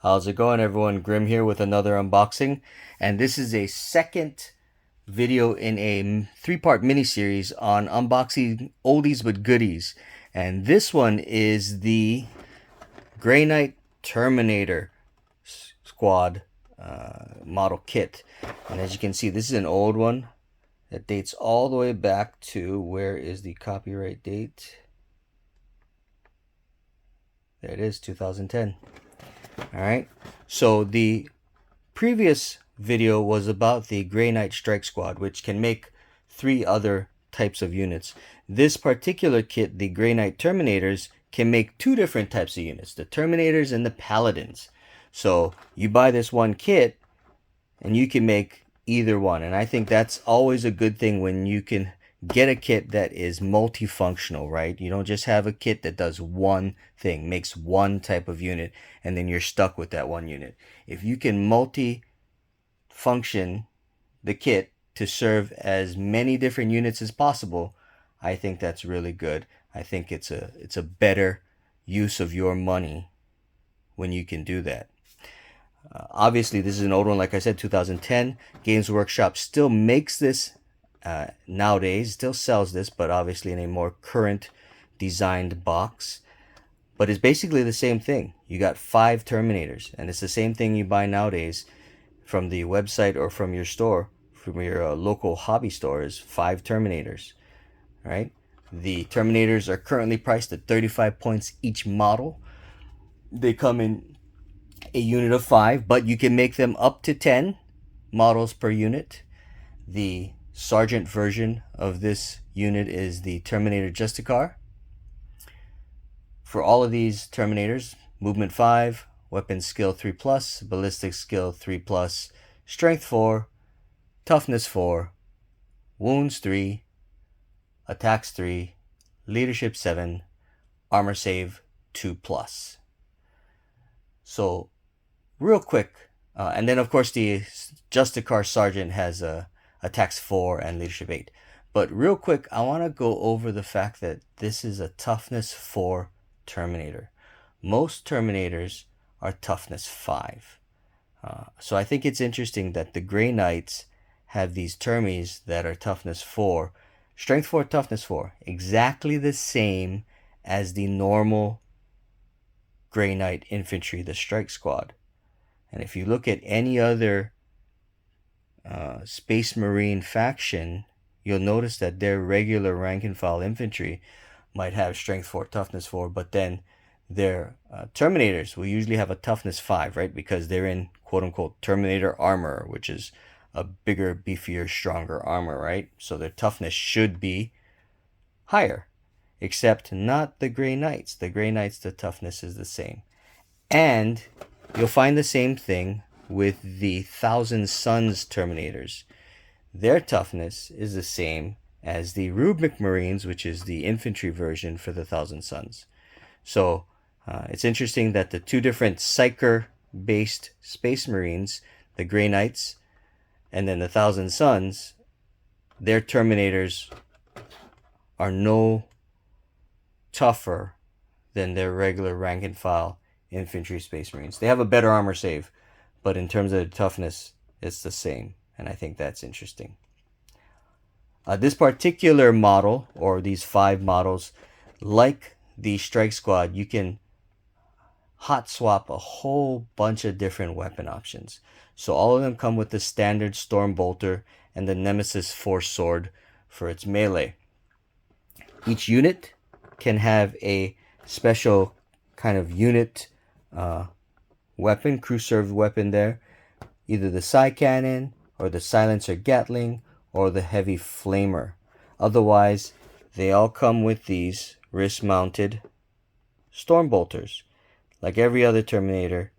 How's it going, everyone? Grim here with another unboxing, and this is a second video in a three-part mini-series on unboxing oldies but goodies. And this one is the Grey Knight Terminator squad model kit. And as you can see, this is an old one that dates all the way back to, where is the copyright date? There it is, 2010. Alright, so the previous video was about the Grey Knight Strike Squad, which can make 3 other types of units. This particular kit, the Grey Knight Terminators, can make 2 different types of units, the Terminators and the Paladins. So you buy this one kit and you can make either one, and I think that's always a good thing when you can get a kit that is multifunctional, right? You don't just have a kit that does one thing, makes one type of unit, and then you're stuck with that one unit. If you can multi-function the kit to serve as many different units as possible, I think that's really good. I think it's a better use of your money when you can do that. Obviously, this is an old one, like I said, 2010. Games Workshop still makes this nowadays, still sells this, but obviously in a more current designed box. But it's basically the same thing. You got 5 Terminators, and it's the same thing you buy nowadays from the website or from your store, from your local hobby store, is 5 Terminators, right? The Terminators are currently priced at 35 points each model. They come in a unit of 5, but you can make them up to 10 models per unit. The Sergeant version of this unit is the Terminator Justicar. For all of these Terminators, movement 5, weapon skill 3+, ballistic skill 3+, strength 4, toughness 4, wounds 3, attacks 3, leadership 7, armor save 2+. So real quick, and then of course the Justicar Sergeant has attacks 4 and leadership 8. But real quick, I want to go over the fact that this is a toughness 4 Terminator. Most Terminators are toughness 5. So I think it's interesting that the Grey Knights have these Termies that are toughness 4, strength 4, toughness 4, exactly the same as the normal Grey Knight infantry, the Strike Squad. And if you look at any other Space Marine faction, you'll notice that their regular rank and file infantry might have strength 4, toughness 4, but then their Terminators will usually have a toughness 5, right? Because they're in quote-unquote Terminator armor, which is a bigger, beefier, stronger armor, right? So their toughness should be higher, except not the Grey Knights. The Grey Knights, the toughness is the same. And you'll find the same thing with the Thousand Suns Terminators. Their toughness is the same as the Rubik Marines, which is the infantry version for the Thousand Suns. So it's interesting that the 2 different psyker-based Space Marines, the Grey Knights and then the Thousand Suns, their Terminators are no tougher than their regular rank and file infantry Space Marines. They have a better armor save, but in terms of toughness, it's the same, and I think that's interesting. This particular model, or these 5 models, like the Strike Squad, you can hot swap a whole bunch of different weapon options. So all of them come with the standard Storm Bolter and the Nemesis Force Sword for its melee. Each unit can have a special kind of unit weapon, crew served weapon there, either the Psy Cannon or the Silencer Gatling or the Heavy Flamer. Otherwise, they all come with these wrist-mounted Storm Bolters, like every other Terminator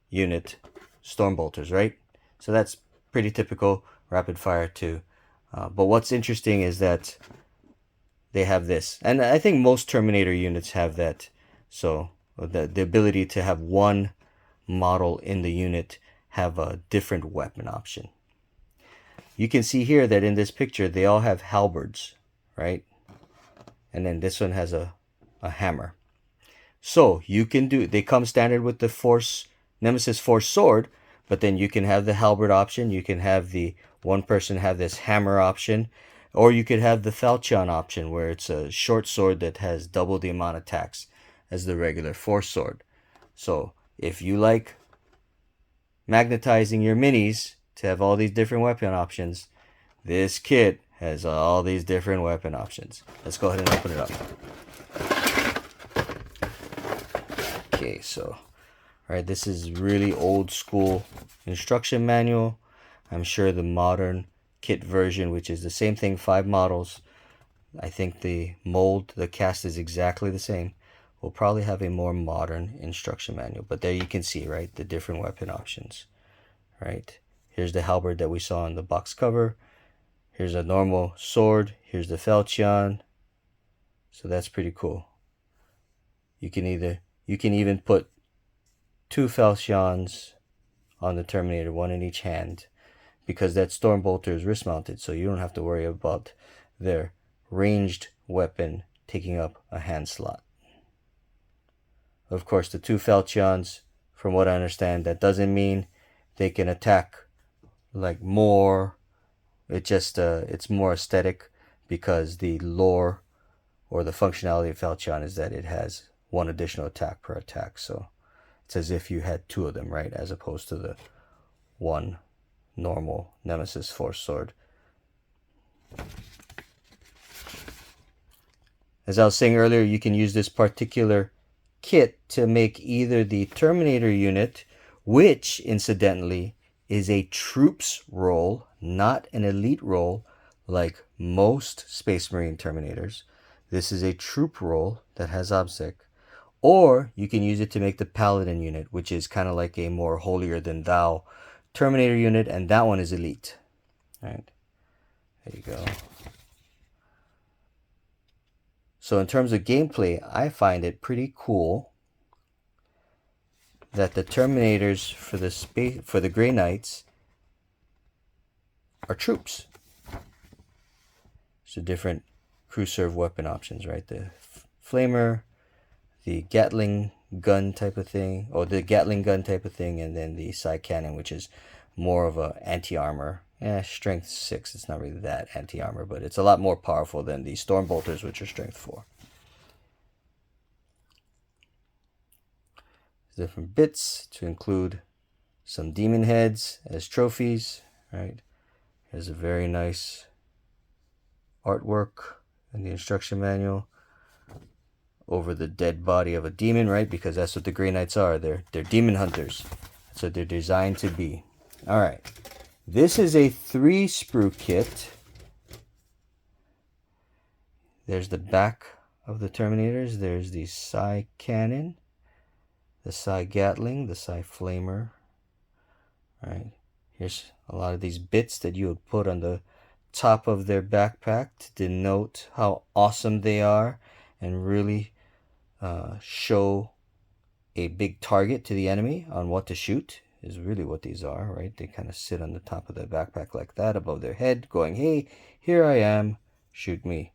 unit, Storm Bolters, right? So that's pretty typical, rapid fire too. But what's interesting is that they have this, and I think most Terminator units have that. So the ability to have one model in the unit have a different weapon option. You can see here that in this picture they all have halberds, right? And then this one has a hammer. So you can do, they come standard with the force Nemesis Force sword, but then you can have the halberd option. You can have the one person have this hammer option, or you could have the falchion option, where it's a short sword that has double the amount of attacks as the regular force sword. So if you like magnetizing your minis to have all these different weapon options, this kit has all these different weapon options. Let's go ahead and open it up. Okay, so alright, this is really old school instruction manual. I'm sure the modern kit version, which is the same thing, 5 models, I think the mold, the cast is exactly the same, will probably have a more modern instruction manual. But there you can see, right, the different weapon options. Right, here's the halberd that we saw on the box cover. Here's a normal sword. Here's the falchion. So that's pretty cool. You can even put 2 falchions on the Terminator, one in each hand, because that Stormbolter is wrist mounted, so you don't have to worry about their ranged weapon taking up a hand slot. Of course, the 2 falchions, from what I understand, that doesn't mean they can attack like more. It just it's more aesthetic, because the lore or the functionality of falchion is that it has 1 additional attack per attack. So it's as if you had 2 of them, right, as opposed to the 1 normal Nemesis Force sword. As I was saying earlier, you can use this particular kit to make either the Terminator unit, which incidentally is a troops role, not an elite role like most Space Marine Terminators. This is a troop role that has OBSEC. Or you can use it to make the Paladin unit, which is kind of like a more holier than thou Terminator unit, and that one is elite. All right, there you go. So in terms of gameplay, I find it pretty cool that the Terminators for the Grey Knights are troops. So different crew serve weapon options, right? The flamer, the Gatling gun type of thing, or the Gatling gun type of thing, and then the side cannon, which is more of a anti-armor. Strength 6, it's not really that anti-armor, but it's a lot more powerful than the Stormbolters, which are strength 4. Different bits to include some demon heads as trophies, right? There's a very nice artwork in the instruction manual over the dead body of a demon, right? Because that's what the Grey Knights are. They're demon hunters. That's what they're designed to be. All right. This is a 3 sprue kit. There's the back of the Terminators. There's the Psy Cannon, the Psy Gatling, the Psy Flamer. All right. Here's a lot of these bits that you would put on the top of their backpack to denote how awesome they are and really show a big target to the enemy on what to shoot, is really what these are, right? They kind of sit on the top of their backpack like that above their head going, hey, here I am, shoot me.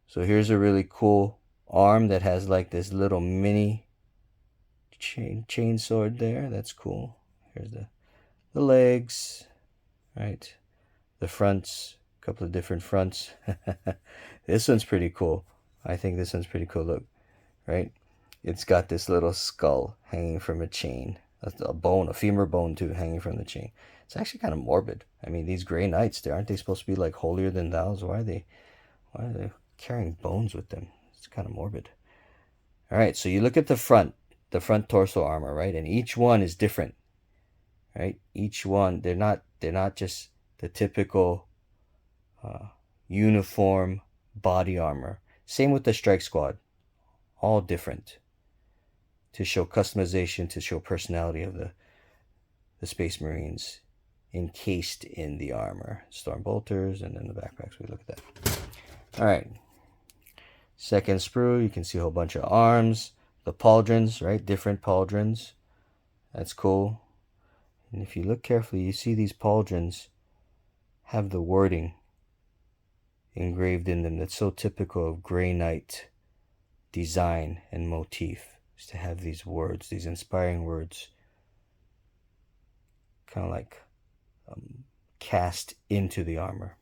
So here's a really cool arm that has like this little mini chain sword there. That's cool. Here's the legs, right? The fronts, a couple of different fronts. This one's pretty cool. I think this one's pretty cool. Look, right? It's got this little skull hanging from a chain. A bone, a femur bone too, hanging from the chain. It's actually kind of morbid. I mean, these Grey Knights, aren't they supposed to be like holier than thous? Why are they carrying bones with them? It's kind of morbid. All right, so you look at the front torso armor, right? And each one is different, right? Each one, they're not just the typical uniform body armor. Same with the Strike Squad, all different, to show customization, to show personality of the Space Marines encased in the armor. Stormbolters, and then the backpacks. We look at that. All right. Second sprue, you can see a whole bunch of arms. The pauldrons, right? Different pauldrons. That's cool. And if you look carefully, you see these pauldrons have the wording engraved in them that's so typical of Grey Knight design and motif. is to have these words, these inspiring words, kind of like cast into the armor.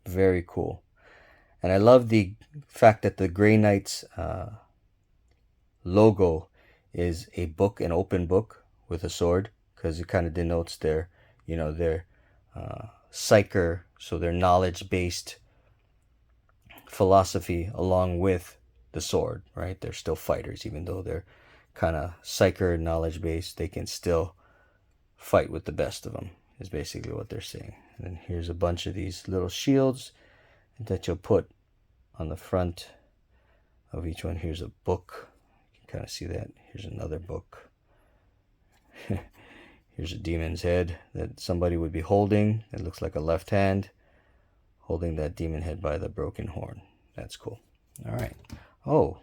Very cool. And I love the fact that the Grey Knights logo is a book, an open book with a sword, because it kind of denotes their, their psyker, so their knowledge-based philosophy along with the sword, right? They're still fighters, even though they're kind of psyker knowledge-based. They can still fight with the best of them, is basically what they're saying. And then here's a bunch of these little shields that you'll put on the front of each one. Here's a book. You can kind of see that. Here's another book. Here's a demon's head that somebody would be holding. It looks like a left hand holding that demon head by the broken horn. That's cool. All right. Oh,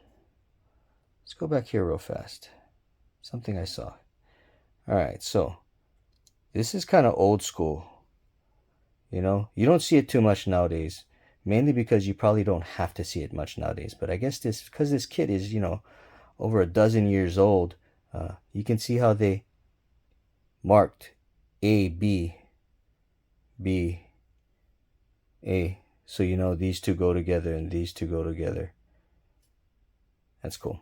let's go back here real fast. Something I saw. All right, so this is kind of old school. You don't see it too much nowadays, mainly because you probably don't have to see it much nowadays. But I guess because this kit is, over a dozen years old, you can see how they marked A, B, B, A. So these two go together and these two go together. That's cool.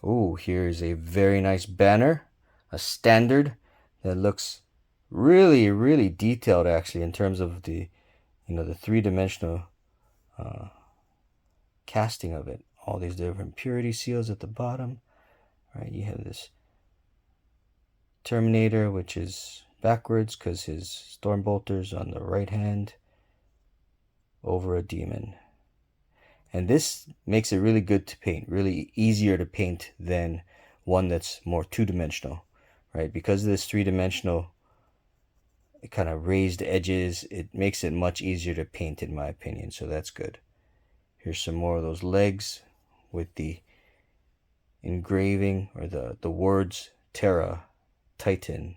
Oh, here's a very nice banner, a standard that looks really, really detailed actually in terms of the, the three-dimensional casting of it. All these different purity seals at the bottom, right? You have this Terminator, which is backwards because his storm bolter's on the right hand over a demon. And this makes it really good to paint, really easier to paint than one that's more two-dimensional, right? Because of this three-dimensional kind of raised edges, it makes it much easier to paint in my opinion, so that's good. Here's some more of those legs with the engraving or the words Terra, Titan,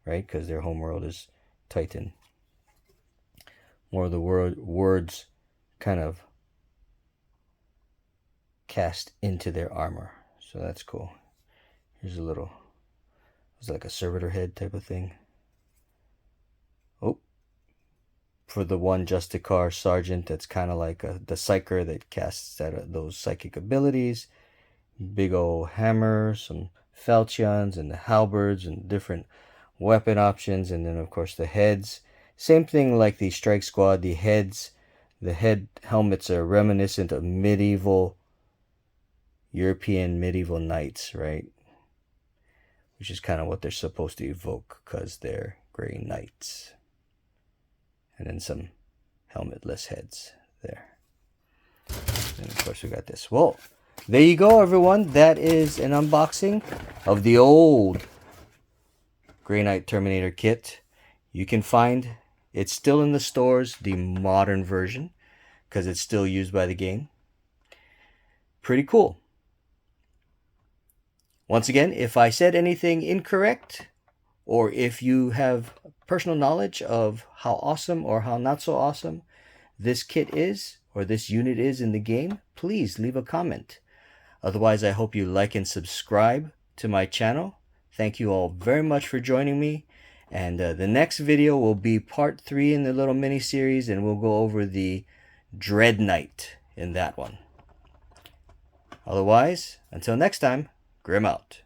right? Because their homeworld is Titan. More of the words kind of cast into their armor, so that's cool. Here's a little, it's like a servitor head type of thing. Oh, for the one Justicar sergeant, that's kind of like the psyker that casts those psychic abilities. Big old hammer, some falchions and the halberds and different weapon options, and then of course the heads. Same thing like the strike squad. The heads, the head helmets are reminiscent of European medieval knights, right? Which is kind of what they're supposed to evoke because they're Grey Knights. And then some helmetless heads there. And of course we got this. Well, there you go, everyone. That is an unboxing of the old Grey Knight Terminator kit. You can find it's still in the stores, the modern version, because it's still used by the game. Pretty cool. Once again, if I said anything incorrect, or if you have personal knowledge of how awesome or how not so awesome this kit is, or this unit is in the game, please leave a comment. Otherwise, I hope you like and subscribe to my channel. Thank you all very much for joining me. And the next video will be part 3 in the little mini series, and we'll go over the Dread Knight in that one. Otherwise, until next time, Grim out.